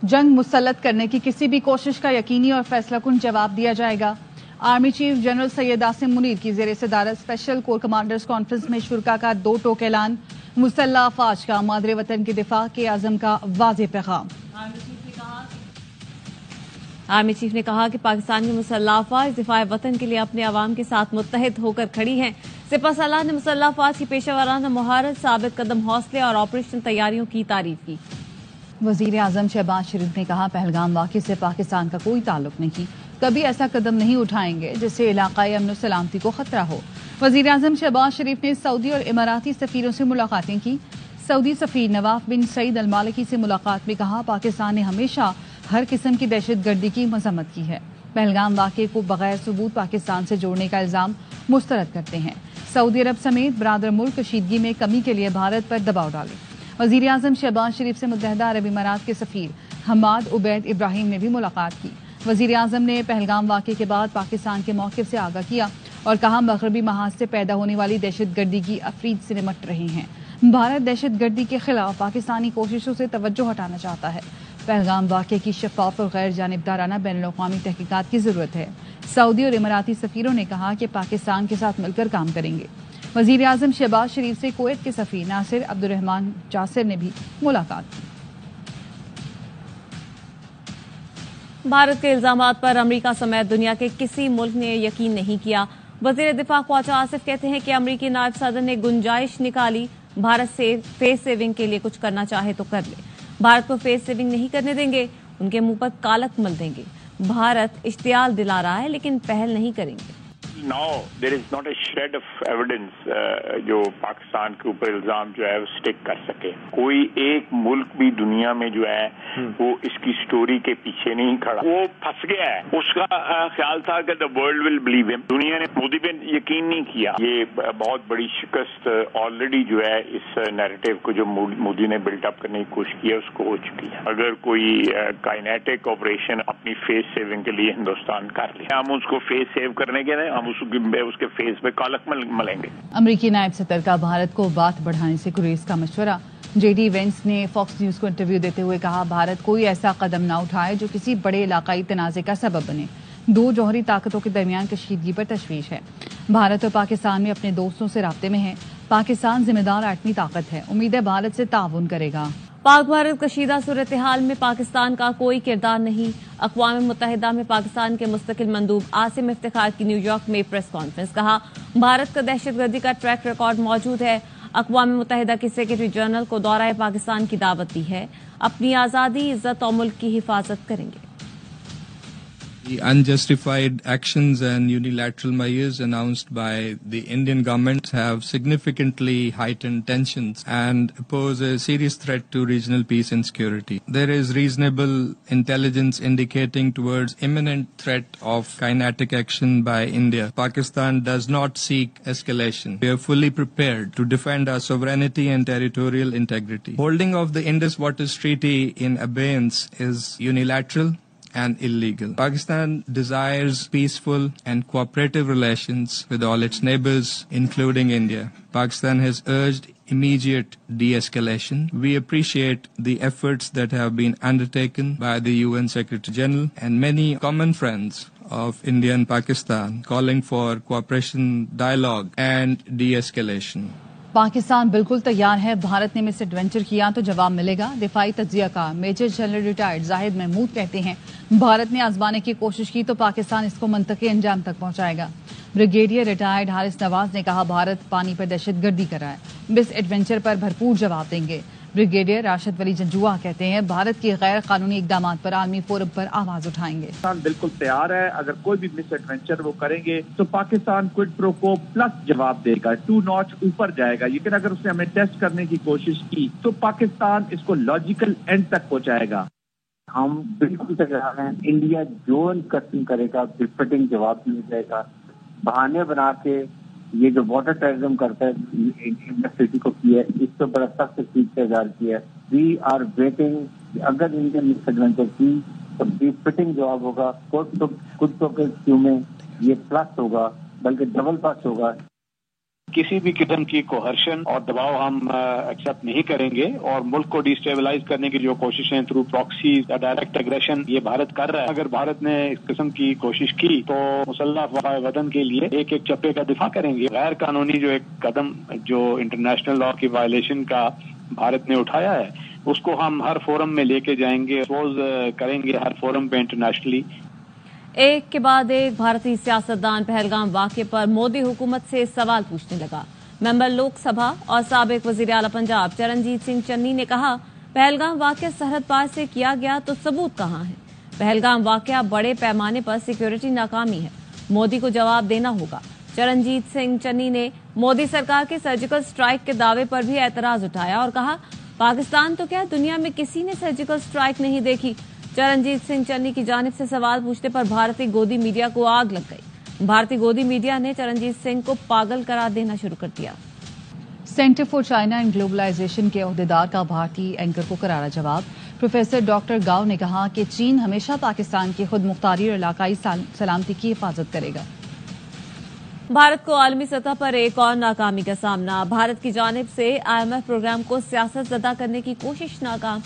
جنگ مسلط کرنے کی کسی بھی کوشش کا یقینی اور فیصلہ کن جواب دیا جائے گا۔ Army chief general Syed Asim Munir کی زیر صدارت اسپیشل کور کمانڈرز کانفرنس میں شرکاء کا دو ٹوک اعلان، مسلح افواج کا مادر وطن کے دفاع کے عزم کا واضح پیغام۔ آرمی چیف نے کہا کہ پاکستان کی مسلح افواج دفاع وطن کے لیے اپنے عوام کے ساتھ متحد ہو کر کھڑی ہیں۔ سپہ سالار نے مسلح افواج کی پیشہ ورانہ مہارت، ثابت قدم حوصلے اور آپریشن تیاریوں کی تعریف کی۔ وزیر اعظم شہباز شریف نے کہا پہلگام واقعے سے پاکستان کا کوئی تعلق نہیں، کبھی ایسا قدم نہیں اٹھائیں گے جس سے علاقائی امن و سلامتی کو خطرہ ہو۔ وزیر اعظم شہباز شریف نے سعودی اور اماراتی سفیروں سے ملاقاتیں کی۔ سعودی سفیر نواف بن سعید المالکی سے ملاقات میں کہا پاکستان نے ہمیشہ ہر قسم کی دہشت گردی کی مذمت کی ہے۔ پہلگام واقعے کو بغیر ثبوت پاکستان سے جوڑنے کا الزام مسترد کرتے ہیں۔ سعودی عرب سمیت برادر ملک کشیدگی میں کمی کے لیے بھارت پر دباؤ ڈالے۔ وزیر اعظم شہباز شریف سے متحدہ عرب امارات کے سفیر حماد عبید ابراہیم نے بھی ملاقات کی۔ وزیر اعظم نے پہلگام واقعے کے بعد پاکستان کے موقف سے آگاہ کیا اور کہا مغربی محاذ سے پیدا ہونے والی دہشت گردی کی افرید سے نمٹ رہے ہیں۔ بھارت دہشت گردی کے خلاف پاکستانی کوششوں سے توجہ ہٹانا چاہتا ہے۔ پہلگام واقعے کی شفاف اور غیر جانبدارانہ بین الاقوامی تحقیقات کی ضرورت ہے۔ سعودی اور اماراتی سفیروں نے کہا کہ پاکستان کے ساتھ مل کر کام کریں گے۔ وزیر اعظم شہباز شریف سے کویت کے سفیر ناصر عبد الرحمان جاسر نے بھی ملاقات کی۔ بھارت کے الزامات پر امریکہ سمیت دنیا کے کسی ملک نے یقین نہیں کیا۔ وزیر دفاع خواجہ آصف کہتے ہیں کہ امریکی نائب صدر نے گنجائش نکالی، بھارت سے فیس سیونگ کے لیے کچھ کرنا چاہے تو کر لے، بھارت کو فیس سیونگ نہیں کرنے دیں گے، ان کے منہ پر کالک مل دیں گے۔ بھارت اشتعال دلا رہا ہے لیکن پہل نہیں کریں گے۔ Now there is not a shred of evidence جو پاکستان کے اوپر الزام جو ہے وہ سٹک کر سکے۔ کوئی ایک ملک بھی دنیا میں جو ہے وہ اس کی سٹوری کے پیچھے نہیں کھڑا، وہ پھنس گیا ہے۔ اس کا خیال تھا کہ the world will believe him، دنیا نے مودی پہ یقین نہیں کیا۔ یہ بہت بڑی شکست آلریڈی جو ہے اس نیریٹو کو جو مودی نے بلڈ اپ کرنے کی کوشش کی ہے اس کو ہو چکی ہے۔ اگر کوئی کائنیٹک آپریشن اپنی فیس سیونگ کے لیے ہندوستان کر لے، ہم اس کو فیس سیو کرنے کے لیے ہم اس کے فیس پہ کالک ملیں گے۔ امریکی نائب صدر کا بھارت کو بات بڑھانے سے گریز کا مشورہ۔ جے ڈی وینس نے فاکس نیوز کو انٹرویو دیتے ہوئے کہا بھارت کوئی ایسا قدم نہ اٹھائے جو کسی بڑے علاقائی تنازع کا سبب بنے۔ دو جوہری طاقتوں کے درمیان کشیدگی پر تشویش ہے۔ بھارت اور پاکستان میں اپنے دوستوں سے رابطے میں ہے۔ پاکستان ذمہ دار ایٹمی طاقت ہے، امید ہے بھارت سے تعاون کرے گا۔ پاک بھارت کشیدہ صورتحال میں پاکستان کا کوئی کردار نہیں۔ اقوام متحدہ میں پاکستان کے مستقل مندوب عاصم افتخار کی نیو یارک میں پریس کانفرنس، کہا بھارت کا دہشت گردی کا ٹریک ریکارڈ موجود ہے۔ اقوام متحدہ کے سیکرٹری جنرل کو دورہ پاکستان کی دعوت دی ہے، اپنی آزادی، عزت اور ملک کی حفاظت کریں گے۔ The unjustified actions and unilateral measures announced by the Indian government have significantly heightened tensions and pose a serious threat to regional peace and security. There is reasonable intelligence indicating towards imminent threat of kinetic action by India. Pakistan does not seek escalation. We are fully prepared to defend our sovereignty and territorial integrity. Holding of the Indus Waters Treaty in abeyance is unilateral and illegal. Pakistan desires peaceful and cooperative relations with all its neighbors, including India. Pakistan has urged immediate de-escalation. We appreciate the efforts that have been undertaken by the UN Secretary General and many common friends of India and Pakistan calling for cooperation, dialogue and de-escalation. Pakistan بالکل تیار ہے، بھارت نے مس adventure کیا تو جواب ملے گا۔ دفاعی تجزیہ کار میجر جنرل ریٹائرڈ زاہد محمود کہتے ہیں بھارت نے آزمانے کی کوشش کی تو پاکستان اس کو منطقی انجام تک پہنچائے گا۔ بریگیڈیئر ریٹائرڈ حارث نواز نے کہا بھارت پانی پر دہشت گردی کر رہا ہے، مس ایڈونچر پر بھرپور جواب دیں گے۔ بریگیڈیئر راشد ولی جنجوعہ کہتے ہیں بھارت کی غیر قانونی اقدامات پر عالمی فورم پر آواز اٹھائیں گے۔ پاکستان بالکل تیار ہے، اگر کوئی بھی مس ایڈونچر وہ کریں گے تو پاکستان کوئڈ پرو کو پلس جواب دے گا، 2 ناچ اوپر جائے گا۔ لیکن اگر اس نے ہمیں ٹیسٹ کرنے کی کوشش کی تو پاکستان اس کو لاجیکل اینڈ تک پہنچائے گا۔ ہم بالکل تیار ہیں، انڈیا جو انکسٹنگ کرے گا فٹنگ جواب دیا جائے گا۔ بہانے بنا کے یہ جو واٹر ٹیررزم کرتا ہے سٹی کو کیا ہے، اس سے بڑا سخت چیز کا اظہار کیا ہے۔ وی آر ویٹنگ، اگر انڈیا مس ایڈونچر کی تو بھی فٹنگ جواب ہوگا۔ کچھ تو کیوں میں یہ پلس ہوگا بلکہ ڈبل پلس ہوگا۔ کسی بھی قسم کی کوہرشن اور دباؤ ہم ایکسپٹ نہیں کریں گے، اور ملک کو ڈیسٹیبلائز کرنے کی جو کوششیں تھرو پراکسی یا ڈائریکٹ اگریشن یہ بھارت کر رہا ہے، اگر بھارت نے اس قسم کی کوشش کی تو مسلح افواج وطن کے لیے ایک ایک چپے کا دفاع کریں گے۔ غیر قانونی جو ایک قدم جو انٹرنیشنل لا کی وائلیشن کا بھارت نے اٹھایا ہے، اس کو ہم ہر فورم میں لے کے جائیں گے، ایکسپوز کریں گے ہر فورم پہ انٹرنیشنلی۔ ایک کے بعد ایک بھارتی سیاستدان پہلگام واقعے پر مودی حکومت سے سوال پوچھنے لگا۔ ممبر لوک سبھا اور سابق وزیر اعلی پنجاب چرنجیت سنگھ چنی نے کہا، پہلگام واقعہ سرحد پار سے کیا گیا تو ثبوت کہاں ہے؟ پہلگام واقعہ بڑے پیمانے پر سیکیورٹی ناکامی ہے، مودی کو جواب دینا ہوگا۔ چرنجیت سنگھ چنی نے مودی سرکار کے سرجیکل سٹرائیک کے دعوے پر بھی اعتراض اٹھایا اور کہا، پاکستان تو کیا دنیا میں کسی نے سرجیکل سٹرائیک نہیں دیکھی۔ چرنجیت سنگھ چنی کی جانب سے سوال پوچھنے پر بھارتی گودی میڈیا کو آگ لگ گئی۔ بھارتی گودی میڈیا نے چرنجیت سنگھ کو پاگل قرار دینا شروع کر دیا۔ Centre for China and globalisation کے عہدیدار کا بھارتی اینکر کو کرارا جواب۔ پروفیسر ڈاکٹر گاؤ نے کہا کہ چین ہمیشہ پاکستان کی خود مختاری اور علاقائی سلامتی کی حفاظت کرے گا۔ بھارت کو عالمی سطح پر ایک اور ناکامی کا سامنا۔ بھارت کی جانب سے IMF پروگرام کو سیاست زدہ کرنے کی کوشش ناکام۔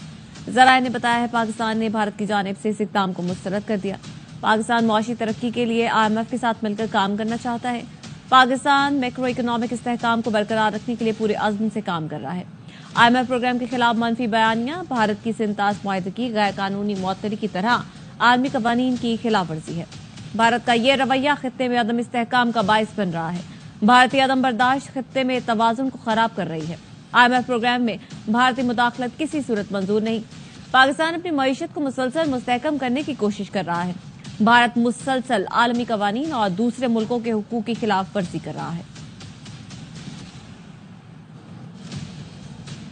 ذرائع نے بتایا ہے پاکستان نے بھارت کی جانب سے اس اقدام کو مسترد کر دیا۔ پاکستان معاشی ترقی کے لیے IMF کے ساتھ مل کر کام کرنا چاہتا ہے۔ پاکستان میکرو اکنامک استحکام کو برقرار رکھنے کے لیے پورے عزم سے کام کر رہا ہے۔ IMF پروگرام کے خلاف منفی بیانیہ بھارت کی سنتاس معاہدے کی غیر قانونی معطلی کی طرح عالمی قوانین کی خلاف ورزی ہے۔ بھارت کا یہ رویہ خطے میں عدم استحکام کا باعث بن رہا ہے۔ بھارتی عدم برداشت خطے میں توازن کو خراب کر رہی ہے۔ IMF پروگرام میں بھارتی مداخلت کسی صورت منظور نہیں۔ پاکستان اپنی معیشت کو مسلسل مستحکم کرنے کی کوشش کر رہا ہے۔ بھارت مسلسل عالمی قوانین اور دوسرے ملکوں کے حقوق کی خلاف ورزی کر رہا ہے۔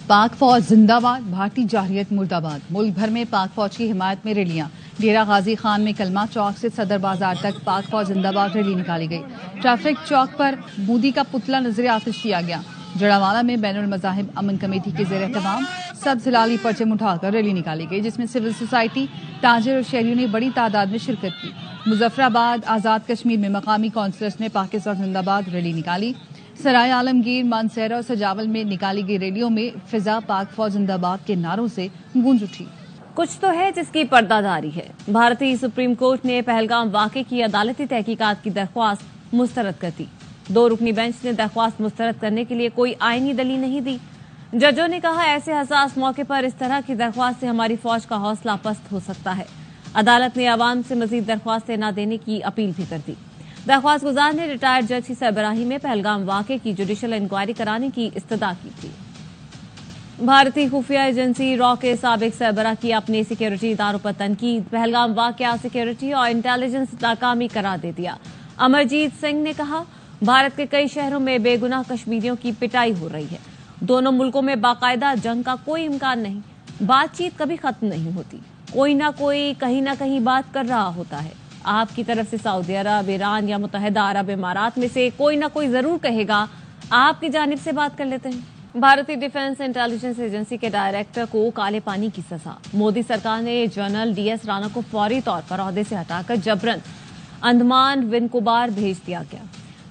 پاک فوج زندہ باد، بھارتی جارحیت مرد آباد۔ ملک بھر میں پاک فوج کی حمایت میں ریلیاں۔ ڈیرہ غازی خان میں کلمہ چوک سے صدر بازار تک پاک فوج زندہ باد ریلی نکالی گئی۔ ٹریفک چوک پر مودی کا پتلا نظر آتش کیا گیا۔ جڑاوالا میں بین المذاہب امن کمیٹی کے زیر اہتمام سبز ہلالی پرچم اٹھا کر ریلی نکالی گئی، جس میں سول سوسائٹی، تاجر اور شہریوں نے بڑی تعداد میں شرکت کی۔ مظفر آباد آزاد کشمیر میں مقامی کونسلرز نے پاکستان زندہ باد ریلی نکالی۔ سرائے عالمگیر، مانسہرہ اور سجاول میں نکالی گئی ریلیوں میں فضا پاک فوج زندہ باد کے نعروں سے گونج اٹھی۔ کچھ تو ہے جس کی پردہ داری ہے۔ بھارتی سپریم کورٹ نے پہلگام واقعے کی عدالتی تحقیقات کی درخواست مسترد کر دی۔ 2 رکنی بینچ نے درخواست مسترد کرنے کے لیے کوئی آئینی دلیل نہیں دی۔ ججوں نے کہا، ایسے حساس موقع پر اس طرح کی درخواست سے ہماری فوج کا حوصلہ پست ہو سکتا ہے۔ عدالت نے عوام سے مزید درخواستیں نہ دینے کی اپیل بھی کر دی۔ درخواست گزار نے ریٹائرڈ جج کی سربراہی میں پہلگام واقعے کی جوڈیشل انکوائری کرانے کی استدعا کی تھی۔ بھارتی خفیہ ایجنسی را کے سابق سربراہ کی اپنے سیکیورٹی اداروں پر تنقید۔ پہلگام واقعہ سیکیورٹی اور انٹیلیجنس ناکامی قرار دے دیا۔ امرجیت سنگھ نے کہا، بھارت کے کئی شہروں میں بے گناہ کشمیریوں کی پٹائی ہو رہی ہے۔ دونوں ملکوں میں باقاعدہ جنگ کا کوئی امکان نہیں۔ بات چیت کبھی ختم نہیں ہوتی، کوئی نہ کوئی کہیں نہ کہیں بات کر رہا ہوتا ہے۔ آپ کی طرف سے سعودی عرب، ایران یا متحدہ عرب امارات میں سے کوئی نہ کوئی ضرور کہے گا، آپ کی جانب سے بات کر لیتے ہیں۔ بھارتی ڈیفنس انٹیلیجنس ایجنسی کے ڈائریکٹر کو کالے پانی کی سزا۔ مودی سرکار نے جنرل DS رانا کو فوری طور پر عہدے سے ہٹا کر جبرن اندمان ونکوبار بھیج دیا گیا۔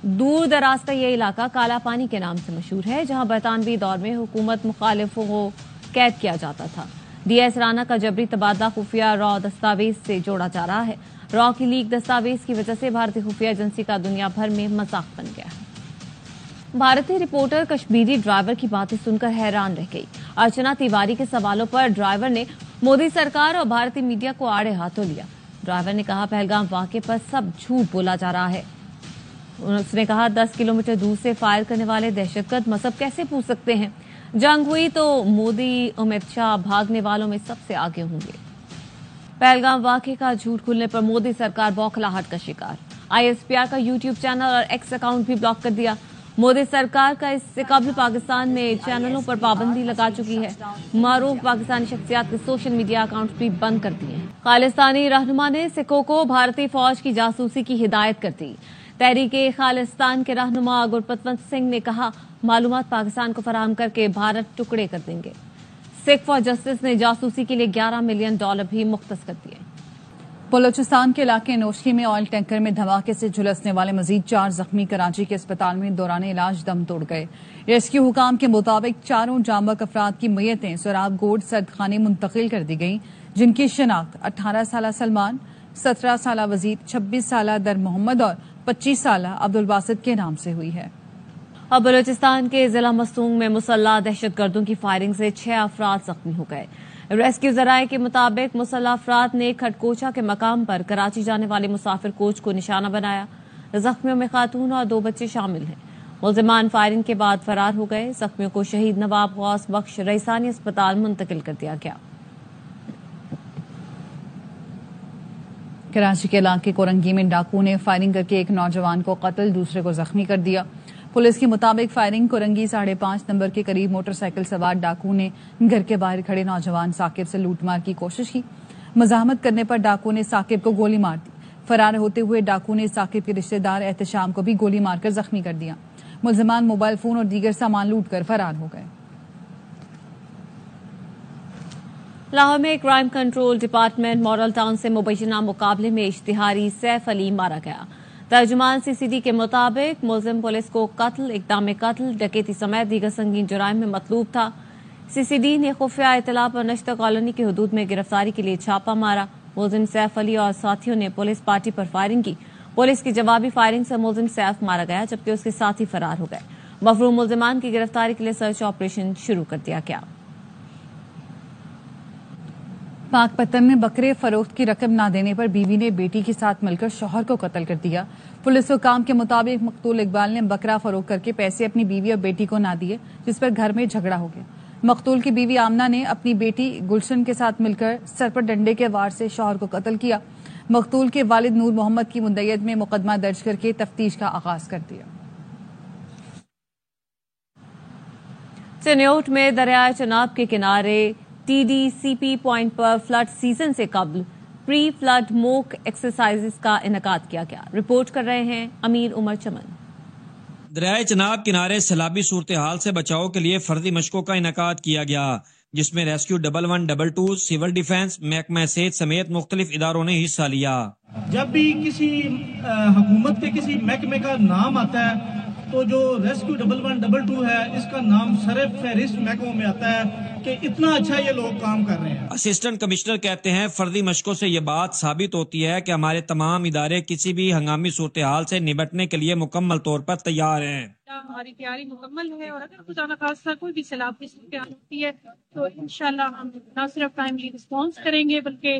دور دراز کا یہ علاقہ کالا پانی کے نام سے مشہور ہے، جہاں برطانوی دور میں حکومت مخالفوں کو قید کیا جاتا تھا۔ DS رانا کا جبری تبادلہ خفیہ را دستاویز سے جوڑا جا رہا ہے۔ را کی لیک دستاویز کی وجہ سے بھارتی خفیہ ایجنسی کا دنیا بھر میں مذاق بن گیا ہے۔ بھارتی رپورٹر کشمیری ڈرائیور کی باتیں سن کر حیران رہ گئی۔ ارچنا تیواری کے سوالوں پر ڈرائیور نے مودی سرکار اور بھارتی میڈیا کو آڑے ہاتھوں لیا۔ ڈرائیور نے کہا، پہلگام واقعے پر سب جھوٹ بولا جا رہا ہے۔ اس نے کہا، 10 کلومیٹر دور سے فائر کرنے والے دہشت گرد مذہب کیسے پوچھ سکتے ہیں؟ جنگ ہوئی تو مودی امت شاہ بھاگنے والوں میں سب سے آگے ہوں گے۔ پہلگام واقعے کا جھوٹ کھلنے پر مودی سرکار بوکھلاہٹ کا شکار۔ ISPR کا YouTube چینل اور X اکاؤنٹ بھی بلاک کر دیا۔ مودی سرکار کا اس سے قبل پاکستان میں چینلوں پر پابندی لگا چکی ہے۔ معروف پاکستانی شخصیات کے سوشل میڈیا اکاؤنٹس بھی بند کر دیے ہیں۔ خالستانی رہنما نے سکھوں کو بھارتی فوج کی جاسوسی کی ہدایت کر دی۔ تحریک خالستان کے رہنما گرپتونت سنگھ نے کہا، معلومات پاکستان کو فراہم کر کے بھارت ٹکڑے کر دیں گے۔ سکھ فار جسٹس نے جاسوسی کے لیے $11 ملین بھی مختص کر دیے۔ بلوچستان کے علاقے نوشکی میں آئل ٹینکر میں دھماکے سے جھلسنے والے مزید 4 زخمی کراچی کے اسپتال میں دوران علاج دم توڑ گئے. ریسکیو حکام کے مطابق 4 جاں بحق افراد کی میتیں سوراب گوڈ سرد خانے منتقل کر دی گئیں، جن کی شناخت 18 سالہ سلمان، 17 سالہ وزیر، 26 سالہ در محمد اور 25 سالہ عبدالباسط کے نام سے ہوئی ہے. اب بلوچستان کے ضلع مستونگ میں مسلح دہشت گردوں کی فائرنگ سے 6 افراد زخمی ہو گئے. ریسکیو ذرائع کے مطابق مسلح افراد نے کھٹکوچا کے مقام پر کراچی جانے والے مسافر کوچ کو نشانہ بنایا. زخمیوں میں خاتون اور 2 بچے شامل ہیں. ملزمان فائرنگ کے بعد فرار ہو گئے. زخمیوں کو شہید نواب غوث بخش رئیسانی اسپتال منتقل کر دیا گیا. کراچی کے علاقے کورنگی میں ڈاکو نے فائرنگ کر کے ایک نوجوان کو قتل، دوسرے کو زخمی کر دیا. پولیس کے مطابق فائرنگ کورنگی 5.5 نمبر کے قریب موٹر سائیکل سوار ڈاکو نے گھر کے باہر کھڑے نوجوان ثاقب سے لوٹ مار کی کوشش کی. مزاحمت کرنے پر ڈاکو نے ثاقب کو گولی مار دی. فرار ہوتے ہوئے ڈاکو نے ثاقب کے رشتہ دار احتشام کو بھی گولی مار کر زخمی کر دیا. ملزمان موبائل فون اور دیگر سامان لوٹ کر فرار ہو گئے. لاہور میں crime control department model town سے مبینہ مقابلے میں اشتہاری سیف علی مارا گیا. ترجمان CCD کے مطابق ملزم پولیس کو قتل، اقدام قتل، ڈکیتی سمیت دیگر سنگین جرائم میں مطلوب تھا. CCD نے خفیہ اطلاع پر نشتہ کالونی کی حدود میں گرفتاری کے لیے چھاپہ مارا. ملزم سیف علی اور ساتھیوں نے پولیس پارٹی پر فائرنگ کی. پولیس کی جوابی فائرنگ سے ملزم سیف مارا گیا، جبکہ اس کے ساتھی فرار ہو گئے. مفروم ملزمان کی گرفتاری کے لیے سرچ آپریشن شروع کر دیا گیا. پاک پتن میں بکرے فروخت کی رقم نہ دینے پر بیوی نے بیٹی کے ساتھ مل کر شوہر کو قتل کر دیا. پولیس حکام کے مطابق مقتول اقبال نے بکرا فروخت کر کے پیسے اپنی بیوی اور بیٹی کو نہ دیے، جس پر گھر میں جھگڑا ہو گیا. مقتول کی بیوی آمنہ نے اپنی بیٹی گلشن کے ساتھ مل کر سر پر ڈنڈے کے وار سے شوہر کو قتل کیا. مقتول کے والد نور محمد کی مدعیت میں مقدمہ درج کر کے تفتیش کا آغاز کر دیا. چنیوٹ میں دریائے چناب کے کنارے TDCP پوائنٹ پر فلڈ سیزن سے قبل پری فلڈ موک ایکسرسائزز کا انعقاد کیا گیا. رپورٹ کر رہے ہیں امیر عمر چمن. دریائے چناب کنارے سیلابی صورتحال سے بچاؤ کے لیے فردی مشقوں کا انعقاد کیا گیا، جس میں ریسکیو 11222، سول ڈیفنس، محکمہ صحت سمیت مختلف اداروں نے حصہ لیا. جب بھی کسی حکومت کے کسی محکمے کا نام آتا ہے تو جو ریسکیو 11222 ہے، اس کا نام سر فہرست محکموں میں آتا ہے کہ اتنا اچھا یہ لوگ کام کر رہے ہیں. اسسٹنٹ کمشنر کہتے ہیں فردی مشقوں سے یہ بات ثابت ہوتی ہے کہ ہمارے تمام ادارے کسی بھی ہنگامی صورتحال سے نمٹنے کے لیے مکمل طور پر تیار ہیں. ہماری تیاری مکمل ہے، اور اگر خدا نخواستہ کوئی بھی سیلاب کی صورتحال ہوتی ہے تو انشاءاللہ ہم نہ صرف ٹائملی رسپانس کریں گے بلکہ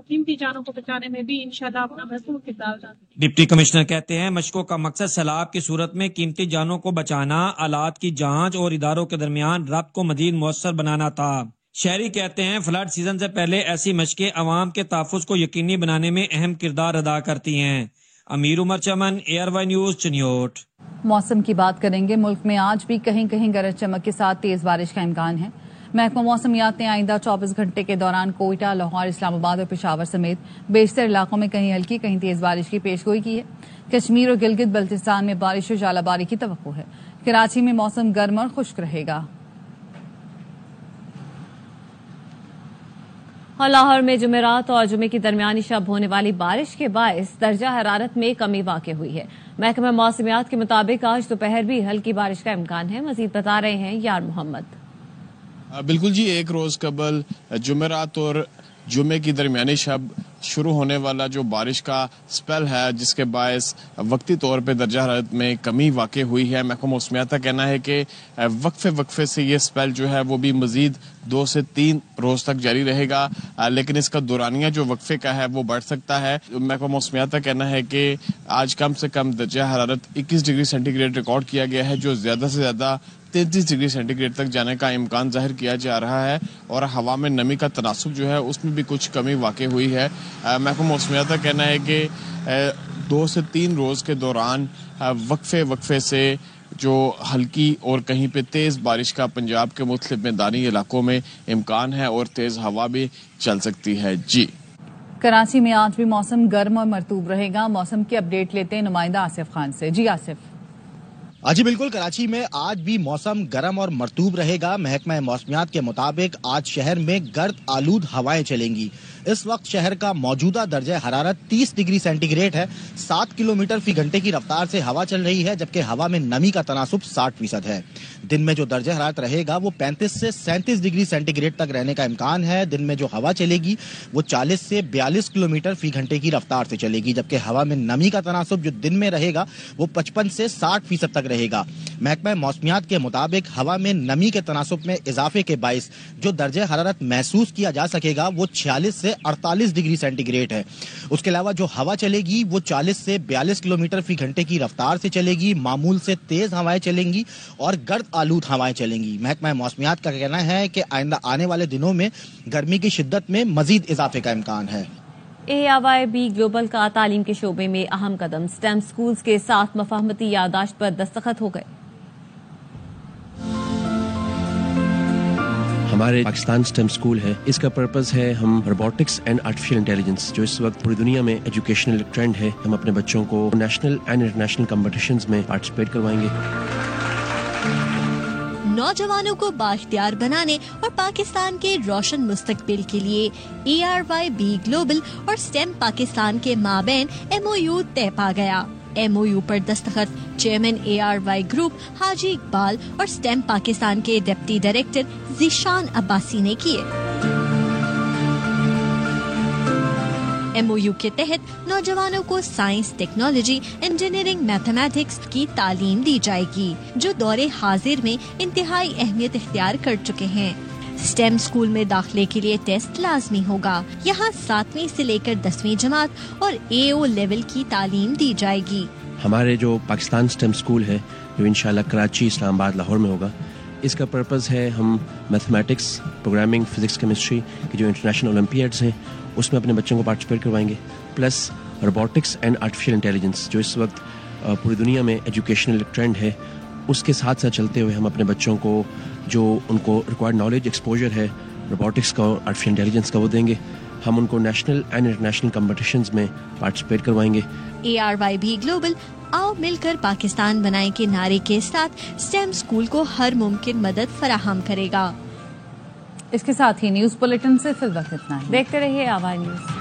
قیمتی جانوں کو بچانے میں بھی انشاءاللہ اپنا بھرپور کردار ادا کریں گے. ڈپٹی کمشنر کہتے ہیں مشقوں کا مقصد سیلاب کی صورت میں قیمتی جانوں کو بچانا، آلات کی جانچ اور اداروں کے درمیان ربط کو مزید مؤثر بنانا تھا. شہری کہتے ہیں فلڈ سیزن سے پہلے ایسی مشقیں عوام کے تحفظ کو یقینی بنانے میں اہم کردار ادا کرتی ہیں. امیر عمر چمن، ARY نیوز، چنیوٹ. موسم کی بات کریں گے. ملک میں آج بھی کہیں کہیں گرج چمک کے ساتھ تیز بارش کا امکان ہے. محکمہ موسمیات نے آئندہ 24 گھنٹے کے دوران کوئٹہ، لاہور، اسلام آباد اور پشاور سمیت بیشتر علاقوں میں کہیں ہلکی کہیں تیز بارش کی پیشگوئی کی ہے. کشمیر اور گلگت بلتستان میں بارش اور ژالہ باری کی توقع ہے. کراچی میں موسم گرم اور خشک رہے گا. اور لاہور میں جمعرات اور جمعے کی درمیانی شب ہونے والی بارش کے باعث درجہ حرارت میں کمی واقع ہوئی ہے. محکمہ موسمیات کے مطابق آج دوپہر بھی ہلکی بارش کا امکان ہے. مزید بتا رہے ہیں یار محمد. بالکل جی، ایک روز قبل جمعرات اور جمعے کی درمیانی شب شروع ہونے والا جو بارش کا سپیل ہے، جس کے باعث وقتی طور پہ درجہ حرارت میں کمی واقع ہوئی ہے. محکمہ موسمیات کا کہنا ہے کہ وقفے سے یہ سپیل جو ہے وہ بھی مزید 2 سے 3 روز تک جاری رہے گا، لیکن اس کا دورانیہ جو وقفے کا ہے وہ بڑھ سکتا ہے. محکمہ موسمیات کا کہنا ہے کہ آج کم سے کم درجہ حرارت 21 ڈگری سینٹی گریڈ ریکارڈ کیا گیا ہے، جو زیادہ سے زیادہ 33 ڈگری سینٹی گریڈ تک جانے کا امکان ظاہر کیا جا رہا ہے. اور ہوا میں نمی کا تناسب جو ہے اس میں بھی کچھ کمی واقع ہوئی ہے. محکمہ موسمیات کا کہنا ہے کہ 2 سے 3 روز کے دوران وقفے سے جو ہلکی اور کہیں پہ تیز بارش کا پنجاب کے مختلف میدانی علاقوں میں امکان ہے اور تیز ہوا بھی چل سکتی ہے. جی، کراچی میں آج بھی موسم گرم اور مرطوب رہے گا. موسم کی اپڈیٹ لیتے ہیں نمائندہ آصف خان سے. جی آصف. جی بالکل، کراچی میں آج بھی موسم گرم اور مرطوب رہے گا۔ محکمہ موسمیات کے مطابق آج شہر میں گرد آلود ہوائیں چلیں گی۔ اس وقت شہر کا موجودہ درجہ حرارت 30 ڈگری سینٹی گریڈ ہے۔ 7 کلومیٹر فی گھنٹے کی رفتار سے ہوا چل رہی ہے، جبکہ ہوا میں نمی کا تناسب 60% ہے۔ دن میں جو درجہ حرارت رہے گا وہ 35 سے 37 ڈگری سینٹی گریڈ تک رہنے کا امکان ہے۔ دن میں جو ہوا چلے گی وہ 40 سے 42 کلومیٹر فی گھنٹے کی رفتار سے چلے گی، جبکہ ہوا میں نمی کا تناسب جو دن میں رہے گا وہ 55 سے 60% تک رہے گا۔ محکمہ موسمیات کے مطابق ہوا میں نمی کے تناسب میں اضافے کے باعث جو درجہ حرارت محسوس کیا جا سکے گا وہ 46 سے 48 ڈگری سینٹی گریڈ ہے۔ اس کے علاوہ جو ہوا چلے گی وہ 40 سے 42 کلومیٹر فی گھنٹے کی رفتار سے چلے گی۔ معمول سے تیز ہوائیں چلیں گی اور گرد آلود ہوائیں چلیں گی۔ محکمہ موسمیات کا کہنا ہے کہ آئندہ آنے والے دنوں میں گرمی کی شدت میں مزید اضافے کا امکان ہے۔ ARYB گلوبل کا تعلیم کے شعبے میں اہم قدم، سٹیم سکولز کے ساتھ مفاہمتی یادداشت پر دستخط ہو گئے۔ ہمارے پاکستان سٹیم سکول ہے، اس کا پرپز ہے ہم روبوٹکس اینڈ آرٹیفیشل انٹیلیجنس جو اس وقت پوری دنیا میں ایجوکیشنل ٹرینڈ ہے، ہم اپنے بچوں کو نیشنل اینڈ انٹرنیشنل کمپٹیشنز میں پارٹیسپیٹ کروائیں گے۔ نوجوانوں کو بااختیار بنانے اور پاکستان کے روشن مستقبل کے لیے ARYB گلوبل اور سٹیم پاکستان کے مابین MOU طے پا گیا۔ MOU پر دستخط چیئرمین ARY گروپ حاجی اقبال اور سٹیم پاکستان کے ڈپٹی ڈائریکٹر ذیشان عباسی نے کیے۔ MOU کے تحت نوجوانوں کو سائنس، ٹیکنالوجی، انجینئرنگ، میتھمیٹکس کی تعلیم دی جائے گی، جو دور حاضر میں انتہائی اہمیت اختیار کر چکے ہیں۔ سٹیم سکول میں داخلے کے لیے ٹیسٹ لازمی ہوگا۔ یہاں 7ویں سے لے کر 10ویں جماعت اور AO لیول کی تعلیم دی جائے گی۔ ہمارے جو پاکستان سٹیم سکول ہے جو انشاءاللہ کراچی، اسلام آباد، لاہور میں ہوگا، اس کا پرپز ہے ہم میتھمیٹکس، پروگرامنگ، فزکس، کیمسٹری کے جو انٹرنیشنل اولمپیاڈز ہیں اس میں اپنے بچوں کو پارٹیسپیٹ کروائیں گے، plus robotics and artificial intelligence جو اس وقت پوری دنیا میں ایجوکیشنل ٹرینڈ ہے، اس کے ساتھ ساتھ چلتے ہوئے ہم اپنے بچوں کو جو ان کو ریکوائرڈ نالج ایکسپوجر ہے روبوٹکس کا اور آرٹیفیشل انٹیلیجنس کا وہ دیں گے۔ ہم ان کو نیشنل اینڈ انٹرنیشنل کمپٹیشنز میں پارٹیسپیٹ کروائیں گے۔ ARYB گلوبل آؤ مل کر پاکستان بنائیں کے نعرے کے ساتھ سٹیم سکول کو ہر ممکن مدد فراہم کرے گا۔ اس کے ساتھ ہی نیوز بلیٹن سے فی الوقت اتنا ہی۔ دیکھتے رہیے آواز نیوز۔